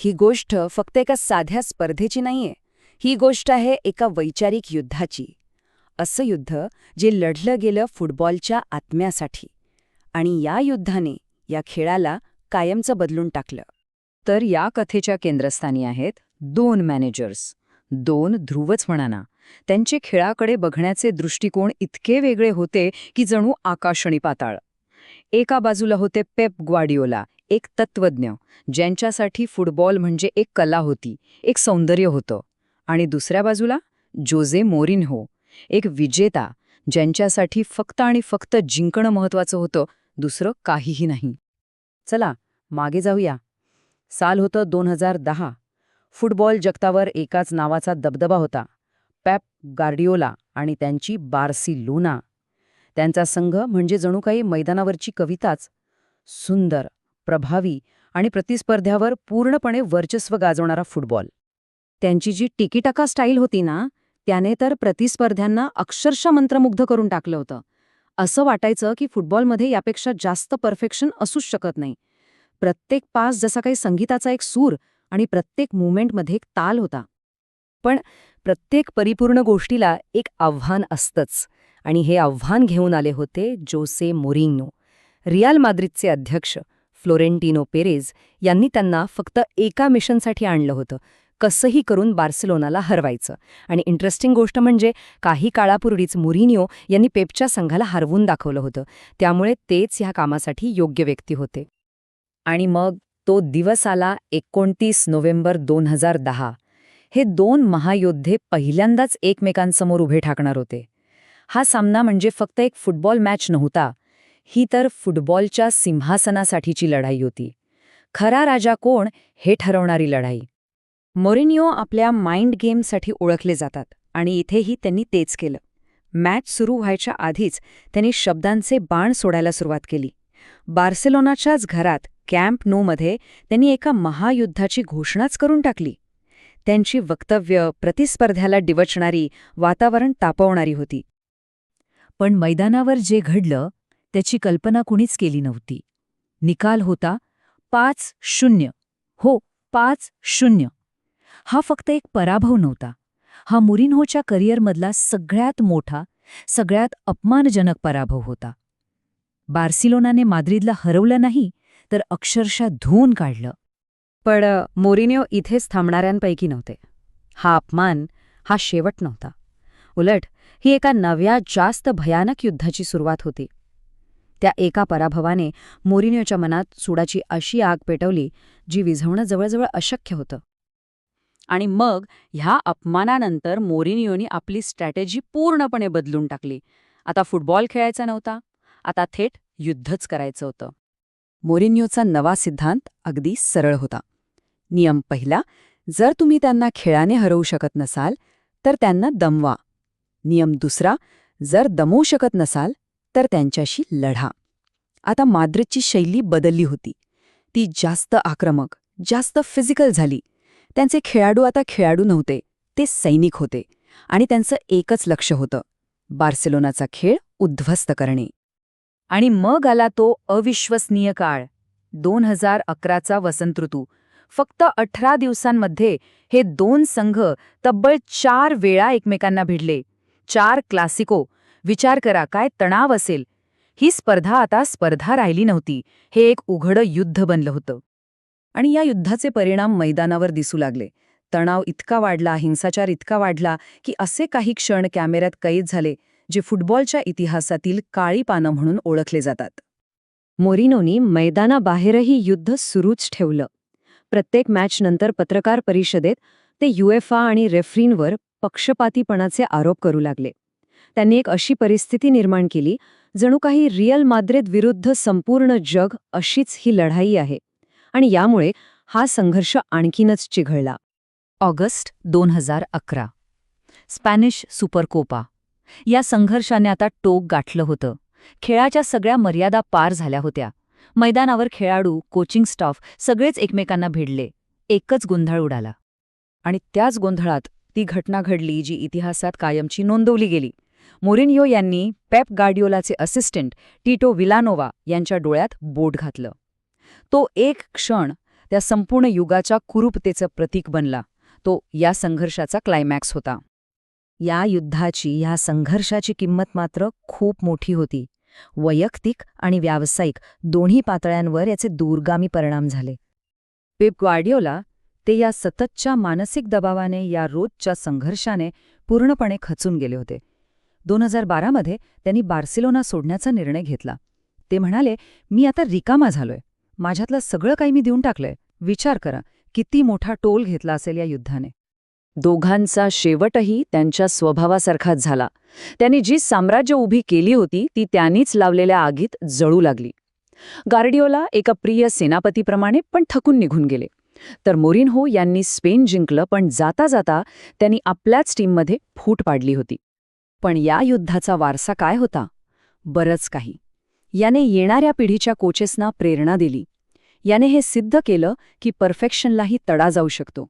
ही गोष्ट फक्त एका साध्या स्पर्धेची नाहीये. ही गोष्ट आहे एका वैचारिक युद्धाची. असं युद्ध जे लढलं गेलं फुटबॉलच्या आत्म्यासाठी. आणि या युद्धाने या खेळाला कायमचं बदलून टाकलं. तर या कथेच्या केंद्रस्थानी आहेत दोन मॅनेजर्स, दोन ध्रुवच म्हणा ना. त्यांचे खेळाकडे बघण्याचे दृष्टिकोन इतके वेगळे होते की जणू आकाश आणि पाताळ. एका बाजूला होते पेप ग्वार्डियोला, एक तत्वज्ञ, ज्यांच्यासाठी फुटबॉल म्हणजे एक कला होती, एक सौंदर्य होतं. आणि दुसऱ्या बाजूला जोझे मोरिन्हो, एक विजेता, ज्यांच्यासाठी फक्त आणि फक्त जिंकणं महत्वाचं होतं, दुसरं काहीही नाही. चला मागे जाऊया. साल होतं 2010. फुटबॉल जगतावर एकाच नावाचा दबदबा होता, पेप गार्डियोला आणि त्यांची बार्सिलोना. त्यांचा संघ म्हणजे जणू काही मैदानावरची कविताच. सुंदर, प्रभावी आणि प्रतिस्पर्ध्यावर पूर्णपणे वर्चस्व गाजवणारा फुटबॉल. त्यांची जी टिकीटाका स्टाईल होती ना, त्याने तर प्रतिस्पर्ध्यांना अक्षरशः मंत्रमुग्ध करून टाकलं होतं. असं वाटायचं की फुटबॉलमध्ये यापेक्षा जास्त परफेक्शन असूच शकत नाही. प्रत्येक पास जसा काही संगीताचा एक सूर आणि प्रत्येक मुवमेंटमध्ये एक ताल होता. पण प्रत्येक परिपूर्ण गोष्टीला एक आव्हान असतंच. आणि हे आव्हान घेऊन आले होते जोसे मोरिन्हो. रियाल माद्रिदचे अध्यक्ष फ्लोरेंटिनो पेरेझ यांनी त्यांना फक्त एका मिशनसाठी आणलं होतं, कसंही करून बार्सिलोनाला हरवायचं. आणि इंटरेस्टिंग गोष्ट म्हणजे काही काळापूर्वीच मोरिन्हो यांनी पेपच्या संघाला हरवून दाखवलं होतं. त्यामुळे तेच ह्या कामासाठी योग्य व्यक्ती होते. आणि मग तो दिवस आला 29 नोव्हेंबर 2010. हे दोन महायोद्धे पहिल्यांदाच एकमेकांसमोर उभे ठाकणार होते. हा सामना म्हणजे फक्त एक फुटबॉल मॅच नव्हता, ही तर फुटबॉलच्या सिंहासनासाठीची लढाई होती. खरा राजा कोण हे ठरवणारी लढाई. मोरिन्हो आपल्या माइंड गेमसाठी ओळखले जातात आणि इथेही त्यांनी तेच केलं. मॅच सुरू व्हायच्या आधीच त्यांनी शब्दांचे बाण सोडायला सुरुवात केली. बार्सिलोनाच्याच घरात कॅम्प नूमध्ये त्यांनी एका महायुद्धाची घोषणाच करून टाकली. त्यांची वक्तव्य प्रतिस्पर्ध्याला डिवचणारी, वातावरण तापवणारी होती. पण मैदानावर जे घडलं त्याची कल्पना कुणीच केली नव्हती. निकाल होता 5-0. हो, 5-0. हा फक्त एक पराभव नव्हता. हा मोरिन्होच्या करिअरमधला सगळ्यात मोठा, सगळ्यात अपमानजनक पराभव होता. बार्सिलोनाने माद्रिदला हरवलं नाही, तर अक्षरशः धुवून काढलं. पण मोरिन्हो इथेच थांबणाऱ्यांपैकी नव्हते. हा अपमान, हा शेवट नव्हता. उलट ही एका नव्या, जास्त भयानक युद्धाची सुरुवात होती. त्या एका पराभवाने मोरिन्होच्या मनात सुडाची अशी आग पेटवली, जी विझवणं जवळजवळ अशक्य होतं. आणि मग ह्या अपमानानंतर मोरिन्होनी आपली स्ट्रॅटेजी पूर्णपणे बदलून टाकली. आता फुटबॉल खेळायचा नव्हता, आता थेट युद्धच करायचं होतं. मोरिन्होचा नवा सिद्धांत अगदी सरळ होता. नियम पहिला, जर तुम्ही त्यांना खेळाने हरवू शकत नसाल तर त्यांना दमवा. नियम दुसरा, जर दमवू शकत नसाल तर त्यांच्याशी लढा. आता माद्रिदची शैली बदलली होती. ती जास्त आक्रमक, जास्त फिजिकल झाली. त्यांचे खेळाडू आता खेळाडू नव्हते, ते सैनिक होते. आणि त्यांचं एकच लक्ष होतं, बार्सिलोनाचा खेळ उद्ध्वस्त करणे. आणि मग आला तो अविश्वसनीय काळ, 2011चा वसंत ऋतू. फक्त 18 दिवसांमध्ये हे दोन संघ तब्बल 4 वेळा एकमेकांना भिडले. 4 क्लासिको. विचार करा काय तणाव असेल. ही स्पर्धा आता स्पर्धा राहिली नव्हती, हे एक उघडं युद्ध बनलं होतं. आणि या युद्धाचे परिणाम मैदानावर दिसू लागले. तणाव इतका वाढला, हिंसाचार इतका वाढला की असे काही क्षण कॅमेऱ्यात कैद झाले जे फुटबॉलच्या इतिहासातील काळी पानं म्हणून ओळखले जातात. मोरिन्होनी मैदानाबाहेरही युद्ध सुरूच ठेवलं. प्रत्येक मॅचनंतर पत्रकार परिषदेत ते युएफा आणि रेफरींवर पक्षपातीपणाचे आरोप करू लागले. त्यांनी एक अशी परिस्थिती निर्माण केली, जणू काही रियल माद्रिद विरुद्ध संपूर्ण जग अशीच ही लढाई आहे. आणि यामुळे हा संघर्ष आणखीनच चिघळला. ऑगस्ट 2011. Spanish Supercopa. या संघर्षाने आता टोक गाठलं होतं. खेळाच्या सगळ्या मर्यादा पार झाल्या होत्या. मैदानावर खेळाडू, कोचिंग स्टाफ सगळेच एकमेकांना भिडले. एकच गोंधळ उडाला. आणि त्याच गोंधळात ती घटना घडली जी इतिहासात कायमची नोंदवली गेली. मोरिन्हो यांनी पेप गार्डियोलाचे असिस्टंट टिटो विलानोवा यांच्या डोळ्यात बोट घातलं. तो एक क्षण त्या संपूर्ण युगाच्या कुरूपतेचं प्रतीक बनला. तो या संघर्षाचा क्लायमॅक्स होता. या युद्धाची, या संघर्षाची किंमत मात्र खूप मोठी होती. वैयक्तिक आणि व्यावसायिक दोन्ही पातळ्यांवर याचे दूरगामी परिणाम झाले. पेप ग्वार्डियोला ते या सततच्या मानसिक दबावाने, या रोजच्या संघर्षाने पूर्णपणे खचून गेले होते. 2012 मध्ये त्यांनी बार्सिलोना सोडण्याचा निर्णय घेतला. ते म्हणाले, मी आता रिकामा झालोय. माझ्यातलं सगळं काही मी देऊन टाकलंय. विचार करा, किती मोठा टोल घेतला असेल या युद्धाने. दोघांचा शेवटही त्यांच्या स्वभावासारखाच झाला. त्यांनी जी साम्राज्य उभी केली होती ती त्यांनीच लावलेल्या आगीत जळू लागली. गार्डियोला एका प्रिय सेनापतीप्रमाणे पण थकून निघून गेले. तर मोरिन्हो यांनी स्पेन जिंकलं, पण जाता जाता त्यांनी आपल्याच टीममध्ये फूट पाडली होती. पण या युद्धाचा वारसा काय होता? बरंच काही. याने येणाऱ्या पिढीच्या कोचेसना प्रेरणा दिली. याने हे सिद्ध केलं की परफेक्शनलाही तडा जाऊ शकतो.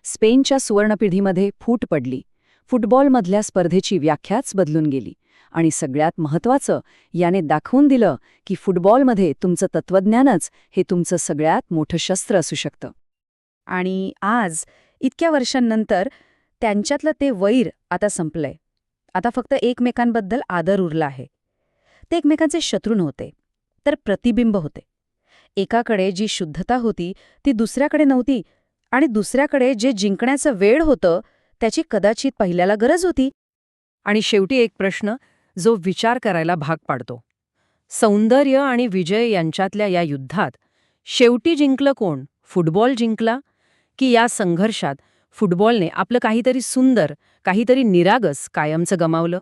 स्पेनच्या सुवर्णपिढीमध्ये फूट पडली. फुटबॉलमधल्या स्पर्धेची व्याख्याच बदलून गेली. आणि सगळ्यात महत्त्वाचं, याने दाखवून दिलं की फुटबॉलमध्ये तुमचं तत्त्वज्ञानच हे तुमचं सगळ्यात मोठं शस्त्र असू शकतं. आणि आज, इतक्या वर्षांनंतर, त्यांच्यातलं ते वैर आता संपलंय. आता फक्त एकमेकांबद्दल आदर उरला आहे. ते एकमेकांचे शत्रू नव्हते, तर प्रतिबिंब होते. एकाकडे जी शुद्धता होती ती दुसऱ्याकडे नव्हती, आणि दुसऱ्याकडे जे जिंकण्याचं वेळ होतं त्याची कदाचित पहिल्याला गरज होती. आणि शेवटी एक प्रश्न जो विचार करायला भाग पाडतो. सौंदर्य आणि विजय यांच्यातल्या या युद्धात शेवटी जिंकलं कोण? फुटबॉल जिंकला? की या संघर्षात फुटबॉलने आपलं काहीतरी सुंदर, काहीतरी निरागस कायमचं गमावलं?